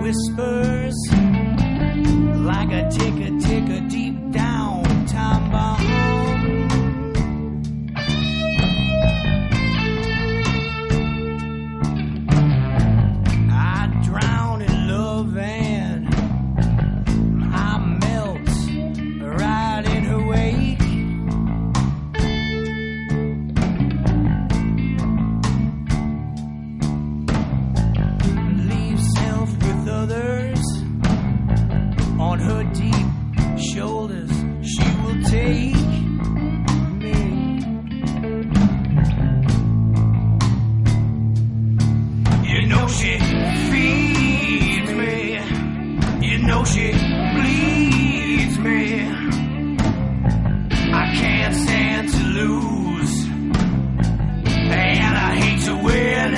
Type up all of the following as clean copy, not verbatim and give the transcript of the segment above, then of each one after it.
whispers like a ticker, ticker deep down time bomb. I drown in love and I melt right in her wake. Leave self with others on her deep shoulders. She will take me. You know she feeds me. You know she bleeds me. I can't stand to lose, and I hate to win.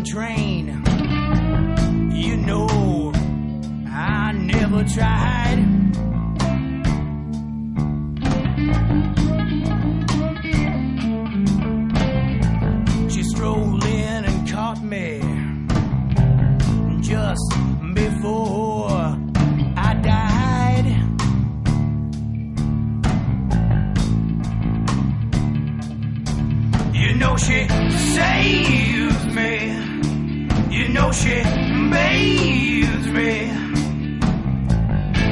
Train, you know, I never tried. She strolled in and caught me just before I died. You know she saved me. You know she bathes me.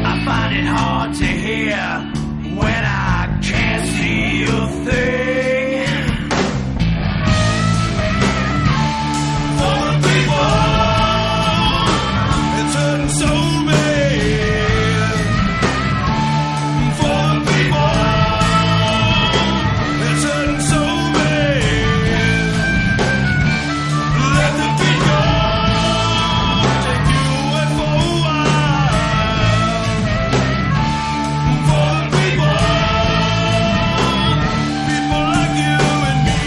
I find it hard to hear when I can't see a thing. For the people, it's hurting so bad. For the people, it's hurting so bad. Let the people take you away for a while. For the people, people like you and me.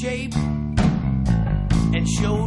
Shape and show